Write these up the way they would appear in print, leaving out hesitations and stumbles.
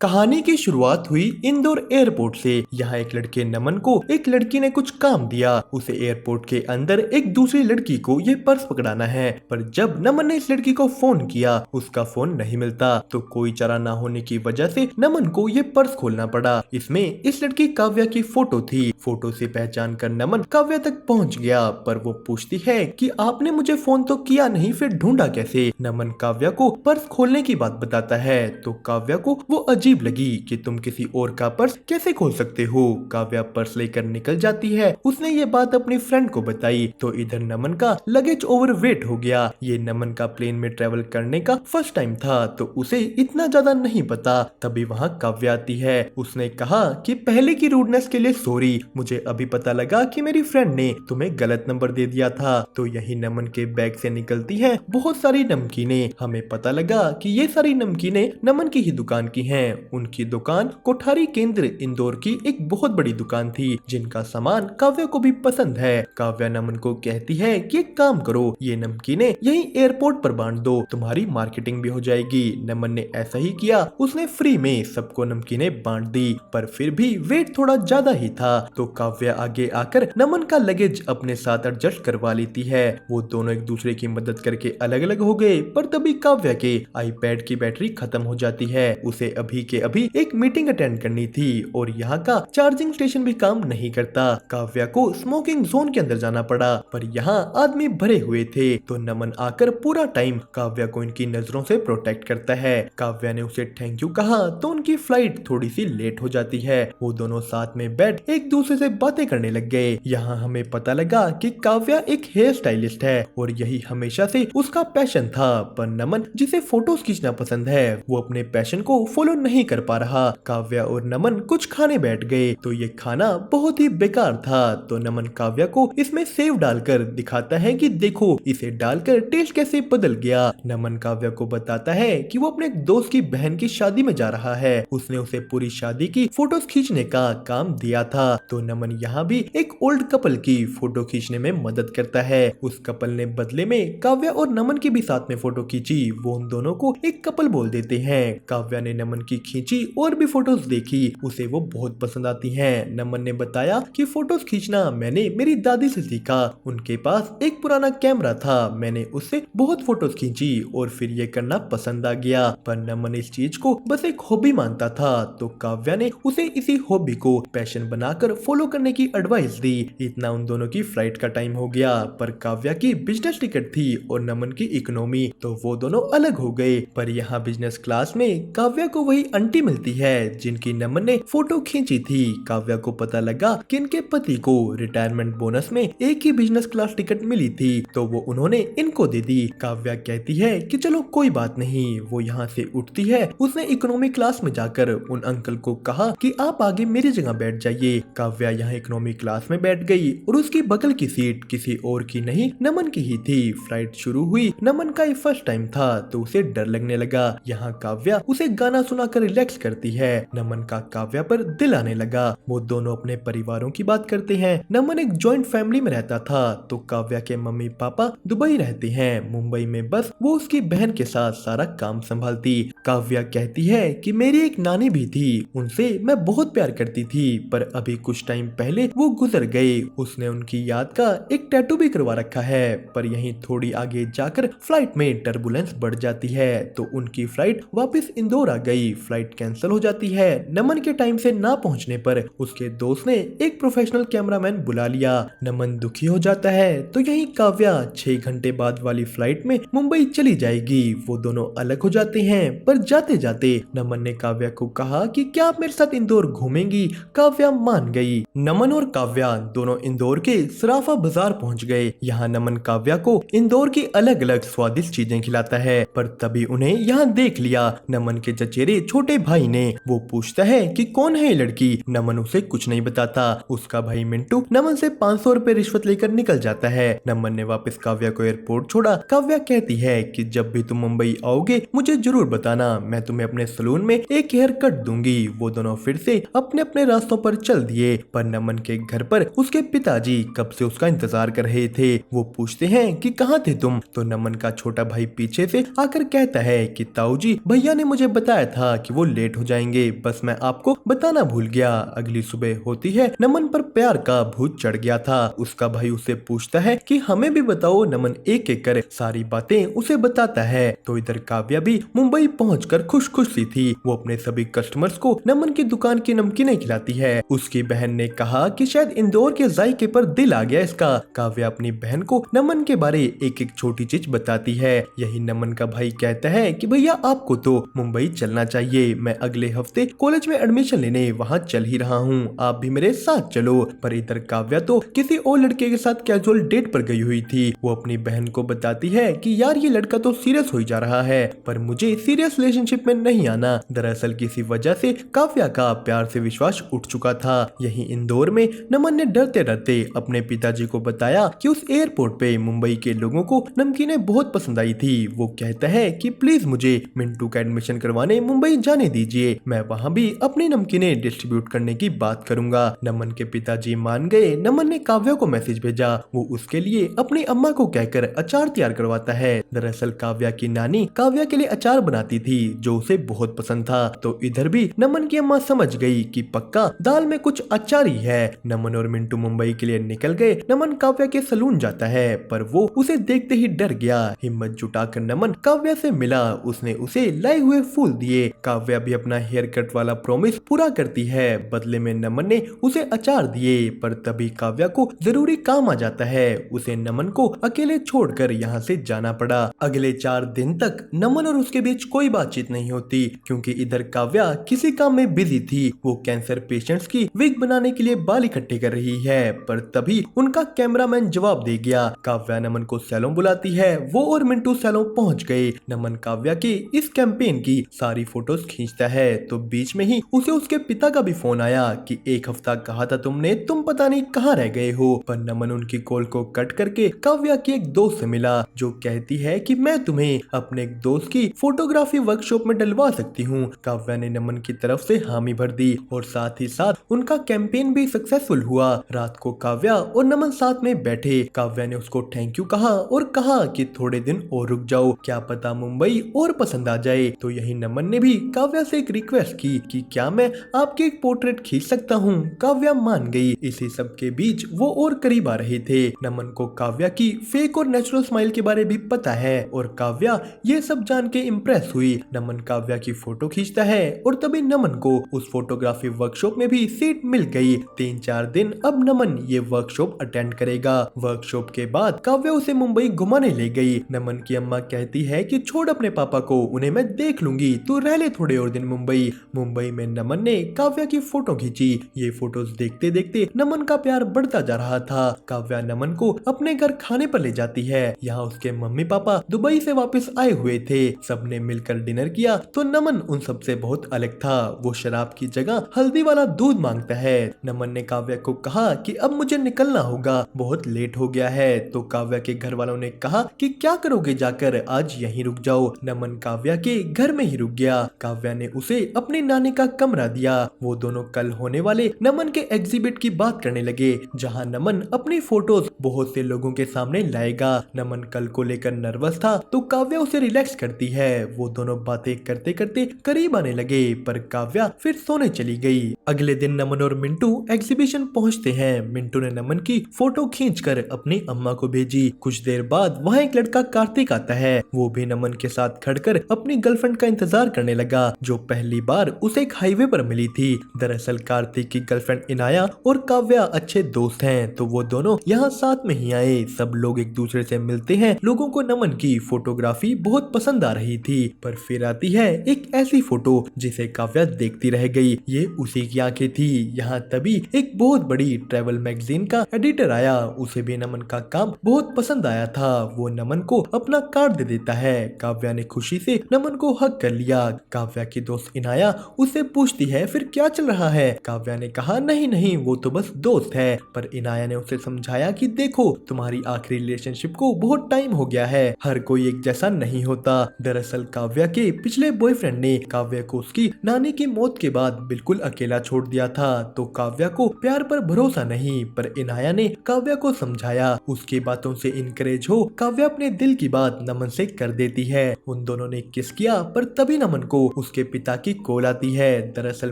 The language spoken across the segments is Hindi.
कहानी की शुरुआत हुई इंदौर एयरपोर्ट से। यहाँ एक लड़के नमन को एक लड़की ने कुछ काम दिया। उसे एयरपोर्ट के अंदर एक दूसरी लड़की को ये पर्स पकड़ाना है, पर जब नमन ने इस लड़की को फोन किया उसका फोन नहीं मिलता, तो कोई चारा ना होने की वजह से नमन को ये पर्स खोलना पड़ा। इसमें इस लड़की काव्या की फोटो थी। फोटो से पहचान कर नमन काव्या तक पहुँच गया, पर वो पूछती है कि आपने मुझे फोन तो किया नहीं, फिर ढूंढा कैसे। नमन काव्या को पर्स खोलने की बात बताता है, तो काव्या को वो अजीब लगी कि तुम किसी और का पर्स कैसे खोल सकते हो। काव्या पर्स लेकर निकल जाती है। उसने ये बात अपनी फ्रेंड को बताई, तो इधर नमन का लगेज ओवरवेट हो गया। ये नमन का प्लेन में ट्रेवल करने का फर्स्ट टाइम था, तो उसे इतना ज्यादा नहीं पता। तभी वहाँ काव्या आती है। उसने कहा कि पहले की रूडनेस के लिए सॉरी, मुझे अभी पता लगा कि मेरी फ्रेंड ने तुम्हें गलत नंबर दे दिया था। तो यही नमन के बैग से निकलती है बहुत सारी नमकीनें। हमें पता लगा कि ये सारी नमकीनें नमन की ही दुकान की हैं। उनकी दुकान कोठारी केंद्र इंदौर की एक बहुत बड़ी दुकान थी, जिनका सामान काव्या को भी पसंद है। काव्या नमन को कहती है कि एक काम करो, ये नमकीनें यही एयरपोर्ट पर बांट दो, तुम्हारी मार्केटिंग भी हो जाएगी। नमन ने ऐसा ही किया। उसने फ्री में सबको नमकीनें बांट दी, पर फिर भी वेट थोड़ा ज्यादा ही था। तो काव्या आगे आकर नमन का लगेज अपने साथ एडजस्ट करवा लेती है। वो दोनों एक दूसरे की मदद करके अलग अलग हो गए, पर तभी काव्या के आईपैड की बैटरी खत्म हो जाती है। उसे अभी के अभी एक मीटिंग अटेंड करनी थी और यहाँ का चार्जिंग स्टेशन भी काम नहीं करता। काव्या को स्मोकिंग जोन के अंदर जाना पड़ा, पर यहाँ आदमी भरे हुए थे। तो नमन आकर पूरा टाइम काव्या को इनकी नजरों से प्रोटेक्ट करता है। काव्या ने उसे थैंक यू कहा, तो उनकी फ्लाइट थोड़ी सी लेट हो जाती है। वो दोनों साथ में बैठ एक दूसरे से बातें करने लग गए। यहाँ हमें पता लगा कि काव्या एक हेयर स्टाइलिस्ट है और यही हमेशा से उसका पैशन था। पर नमन, जिसे फोटोज खींचना पसंद है, वो अपने पैशन को फॉलो नहीं कर पा रहा। काव्या और नमन कुछ खाने बैठ गए, तो ये खाना बहुत ही बेकार था। तो नमन काव्या को इसमें सेव डालकर दिखाता है कि देखो, इसे डालकर टेस्ट कैसे बदल गया। नमन काव्या को बताता है कि वो अपने दोस्त की बहन की शादी में जा रहा है। उसने उसे पूरी शादी की फोटोज खींचने का काम दिया था। तो नमन यहाँ भी एक ओल्ड कपल की फोटो खींचने में मदद करता है। उस कपल ने बदले में काव्या और नमन की भी साथ में फोटो खींची। वो उन दोनों को एक कपल बोल देते हैं। काव्या ने नमन की खींची और भी फोटोज देखी, उसे वो बहुत पसंद आती हैं। नमन ने बताया कि फोटोज खींचना मैंने मेरी दादी से सीखा। उनके पास एक पुराना कैमरा था, मैंने उससे बहुत फोटोज खींची और फिर ये करना पसंद आ गया। पर नमन इस चीज को बस एक हॉबी मानता था, तो काव्या ने उसे इसी हॉबी को पैशन बनाकर फॉलो करने की एडवाइस दी। इतना उन दोनों की फ्लाइट का टाइम हो गया, पर काव्या की बिजनेस टिकट थी और नमन की इकोनॉमी, तो वो दोनों अलग हो गए। पर यहाँ बिजनेस क्लास में काव्या को वही आंटी मिलती है जिनकी नमन ने फोटो खींची थी। काव्या को पता लगा कि इनके पति को रिटायरमेंट बोनस में एक ही बिजनेस क्लास टिकट मिली थी, तो वो उन्होंने इनको दे दी। काव्या कहती है कि चलो कोई बात नहीं। वो यहाँ से उठती है। उसने इकोनॉमी क्लास में जाकर उन अंकल को कहा कि आप आगे मेरी जगह बैठ जाइए। काव्या यहाँ इकोनॉमी क्लास में बैठ गई और उसकी बगल की सीट किसी और की नहीं, नमन की ही थी। फ्लाइट शुरू हुई। नमन का ये फर्स्ट टाइम था, तो उसे डर लगने लगा। यहाँ काव्या उसे गाना सुनाकर रिलैक्स करती है। नमन का काव्या पर दिल आने लगा। वो दोनों अपने परिवारों की बात करते हैं। नमन एक जॉइंट फैमिली में रहता था, तो काव्या के मम्मी पापा दुबई रहते हैं। मुंबई में बस वो उसकी बहन के साथ सारा काम संभालती। काव्या कहती है कि मेरी एक नानी भी थी, उनसे मैं बहुत प्यार करती थी, पर अभी कुछ टाइम पहले वो गुजर गए। उसने उनकी याद का एक टैटू भी करवा रखा है। पर यहीं थोड़ी आगे जाकर फ्लाइट में टर्बुलेंस बढ़ जाती है, तो उनकी फ्लाइट वापस इंदौर आ गई। फ्लाइट कैंसिल हो जाती है। नमन के टाइम से ना पहुंचने पर उसके दोस्त ने एक प्रोफेशनल कैमरामैन बुला लिया। नमन दुखी हो जाता है। तो यही काव्या 6 घंटे बाद वाली फ्लाइट में मुंबई चली जाएगी। वो दोनों अलग हो जाते हैं, पर जाते जाते नमन ने काव्या को कहा कि क्या आप मेरे साथ इंदौर घूमेंगी। काव्या मान गई। नमन और काव्या दोनों इंदौर के सराफा बाजार पहुंच गए। यहाँ नमन काव्या को इंदौर की अलग अलग स्वादिष्ट चीजें खिलाता है, पर तभी उन्हें यहाँ देख लिया नमन के चचेरे छोटे भाई ने। वो पूछता है कि कौन है ये लड़की। नमन उसे कुछ नहीं बताता। उसका भाई मिंटू नमन से 500 रुपए रिश्वत लेकर निकल जाता है। नमन ने वापस काव्या को एयरपोर्ट छोड़ा। काव्या कहती है कि जब भी तुम मुंबई आओगे मुझे जरूर बताना, मैं तुम्हें अपने सलून में एक हेयर कट दूंगी। वो दोनों फिर से अपने अपने रास्तों पर चल दिए। पर नमन के घर पर उसके पिताजी कब से उसका इंतजार कर रहे थे। वो पूछते हैं कि कहाँ थे तुम। तो नमन का छोटा भाई पीछे से आकर कहता है कि ताऊ जी, भैया ने मुझे बताया था कि वो लेट हो जाएंगे, बस मैं आपको बताना भूल गया। अगली सुबह होती है, नमन पर प्यार का भूत चढ़ गया था। उसका भाई उसे पूछता है कि हमें भी बताओ। नमन एक एक कर सारी बातें उसे बताता है। तो इधर काव्या भी मुंबई पहुंचकर खुश खुश सी थी। वो अपने सभी कस्टमर्स को नमन की दुकान की नमकीनें खिलाती है। उसकी बहन ने कहा कि शायद इंदौर के जायके पर दिल आ गया इसका। काव्या अपनी बहन को नमन के बारे एक एक छोटी चीज बताती है। यही नमन का भाई कहता है कि भैया आपको तो मुंबई चलना चाहिए, मैं अगले हफ्ते कॉलेज में एडमिशन लेने वहाँ चल ही रहा हूँ, आप भी मेरे साथ चलो। पर इधर काव्या तो किसी और लड़के के साथ कैजुअल डेट पर गई हुई थी। वो अपनी बहन को बताती है कि यार ये लड़का तो सीरियस हो जा रहा है, पर मुझे सीरियस रिलेशनशिप में नहीं आना। दरअसल किसी वजह से काव्या का प्यार से विश्वास उठ चुका था। यही इंदौर में नमन ने डरते डरते अपने पिताजी को बताया कि उस एयरपोर्ट पे मुंबई के लोगों को नमकीनें बहुत पसंद आई थी। वो कहता है कि प्लीज मुझे मिंटू का एडमिशन करवाने मुंबई जाने दीजिए, मैं वहाँ भी अपनी नमकीनें डिस्ट्रीब्यूट करने की बात करूंगा। नमन के पिताजी मान गए। नमन ने काव्या को मैसेज भेजा। वो उसके लिए अपनी अम्मा को कहकर अचार तैयार करवाता है। दरअसल काव्या की नानी काव्या के लिए अचार बनाती थी जो उसे बहुत पसंद था। तो इधर भी नमन की अम्मा समझ गई कि पक्का दाल में कुछ अचार ही है। नमन और मिंटू मुंबई के लिए निकल गए। नमन काव्या के सलून जाता है, पर वो उसे देखते ही डर गया। हिम्मत जुटाकर नमन काव्या से मिला। उसने उसे लाए हुए फूल दिए। काव्या भी अपना हेयर कट वाला प्रॉमिस पूरा करती है। बदले में नमन ने उसे अचार दिए, पर तभी काव्या को जरूरी काम आ जाता है। उसे नमन को अकेले छोड़कर यहाँ से जाना पड़ा। अगले 4 दिन तक नमन और उसके बीच कोई बातचीत नहीं होती, क्योंकि इधर काव्या किसी काम में बिजी थी। वो कैंसर पेशेंट्स की विग बनाने के लिए बाल इकट्ठे कर रही है, पर तभी उनका कैमरामैन जवाब दे गया। काव्या नमन को सैलून बुलाती है। वो और मिंटू सैलून पहुंच गए। नमन काव्या की इस कैंपेन की सारी फोटोज खींचता है। तो बीच में ही उसे उसके पिता का भी फोन आया कि 1 हफ्ता कहा था तुमने, तुम पता नहीं कहाँ रह गए हो। पर नमन उनकी कॉल को कट करके काव्या की एक दोस्त से मिला, जो कहती है कि मैं तुम्हें अपने एक दोस्त की फोटोग्राफी वर्कशॉप में डलवा सकती हूँ। काव्या ने नमन की तरफ से हामी भर दी और साथ ही साथ उनका कैंपेन भी सक्सेसफुल हुआ। रात को काव्या और नमन साथ में बैठे। काव्या ने उसको थैंक यू कहा और कहा कि थोड़े दिन और रुक जाओ, क्या पता मुंबई और पसंद आ जाए। तो यही नमन ने भी काव्या से एक रिक्वेस्ट की कि क्या मैं आपकी एक पोर्ट्रेट खींच सकता हूँ। काव्या मान गई। इसी सब के बीच वो और करीब आ रहे थे। नमन को काव्या की फेक और नेचुरल स्माइल के बारे भी पता है और काव्या ये सब जान के इम्प्रेस हुई। नमन काव्या की फोटो खींचता है और तभी नमन को उस फोटोग्राफी वर्कशॉप में भी सीट मिल गई। 3-4 दिन अब नमन ये वर्कशॉप अटेंड करेगा। वर्कशॉप के बाद काव्या उसे मुंबई घुमाने ले गई। नमन की अम्मा कहती है कि छोड़ अपने पापा को, उन्हें मैं देख लूंगी, तू रह ले थोड़े और दिन मुंबई। मुंबई में नमन ने काव्या की फोटो खींची। ये फोटोज देखते देखते नमन का प्यार बढ़ता जा रहा था। काव्या नमन को अपने घर खाने पर ले जाती है। यहाँ उसके मम्मी पापा दुबई से वापस आए हुए थे। सबने मिलकर डिनर किया तो नमन उन सबसे बहुत अलग था। वो शराब की जगह हल्दी वाला दूध मांगता है। नमन ने काव्या को कहा कि अब मुझे निकलना होगा, बहुत लेट हो गया है। तो काव्या के घर वालों ने कहा कि क्या करोगे जाकर, आज यहीं रुक जाओ। नमन काव्या के घर में ही रुक गया। काव्या ने उसे अपनी नानी का कमरा दिया। वो दोनों कल होने वाले नमन के एग्जिबिट की बात करने लगे, जहाँ नमन अपनी फोटोज बहुत से लोगों के सामने लाएगा। नमन कल को लेकर नर्वस था तो काव्या उसे रिलैक्स करती है। वो दोनों बातें करते करते करीब आने लगे, पर काव्या फिर सोने चली गई। अगले दिन नमन और मिंटू एग्जीबिशन पहुंचते हैं। मिंटू ने नमन की फोटो खींचकर अपनी अम्मा को भेजी। कुछ देर बाद वहाँ एक लड़का कार्तिक आता है। वो भी नमन के साथ खड़कर अपनी गर्लफ्रेंड का इंतजार करने लगा, जो पहली बार उसे एक हाईवे पर मिली थी। दरअसल कार्तिक की गर्लफ्रेंड इनाया और काव्या अच्छे दोस्त हैं, तो वो दोनों यहाँ साथ में ही आए। सब लोग एक दूसरे से मिलते हैं। लोगों को नमन की फोटोग्राफी बहुत पसंद आ रही थी, पर फिर आती है एक ऐसी फोटो जिसे काव्या देखती रह गई। ये उसी की आंखें थी। यहाँ तभी एक बहुत बड़ी ट्रैवल मैगजीन का एडिटर आया। उसे भी नमन का काम बहुत पसंद आया था। वो नमन को अपना कार्ड दे देता है। काव्या ने खुशी से नमन को हक कर लिया। काव्या की दोस्त इनाया उससे पूछती है फिर क्या चल रहा है। काव्या ने कहा नहीं नहीं, वो तो बस दोस्त है। पर इनाया ने उसे समझाया कि देखो तुम्हारी आखिरी रिलेशनशिप को बहुत टाइम हो गया है, हर कोई एक जैसा नहीं होता। दरअसल काव्या के पिछले बॉयफ्रेंड ने काव्या को उसकी नानी की मौत के बाद बिल्कुल अकेला छोड़ दिया था। तो काव्या को प्यार पर भरोसा नहीं, पर इनाया ने काव्या को समझाया। उसकी बातों से इनकरेज हो काव्या अपने दिल की बात नमन से कर देती है। उन दोनों ने किस किया, पर तभी नमन को उसके पिता की कॉल आती है। दरअसल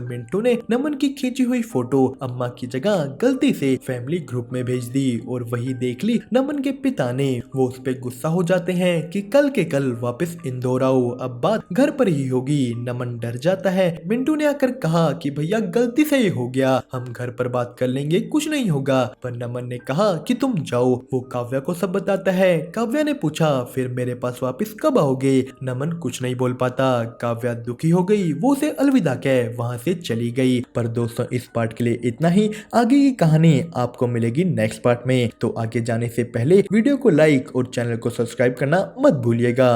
मिंटू ने नमन की खींची हुई फोटो अम्मा की जगह गलती से फैमिली ग्रुप में भेज दी और वही देख ली नमन के पिता ने। वो उस पे गुस्सा हो जाते हैं कि कल के कल वापस इंदौर आओ, अब बात घर पर ही होगी। नमन डर जाता है। मिंटू ने आकर कहा कि भैया गलती से ही हो गया, हम घर पर बात कर लेंगे, कुछ नहीं होगा। पर नमन ने कहा कि तुम जाओ। वो काव्या को सब बताता है। काव्या ने पूछा फिर मेरे पास वापस कब आओगे? नमन कुछ नहीं बोल पाता। काव्या दुखी हो गई, वो उसे अलविदा कह वहां से चली गई। पर दोस्तों इस पार्ट के लिए इतना ही। आगे की कहानी आपको मिलेगी नेक्स्ट पार्ट में। तो आगे जाने से पहले वीडियो को लाइक और चैनल को सब्सक्राइब करना मत भूलिएगा।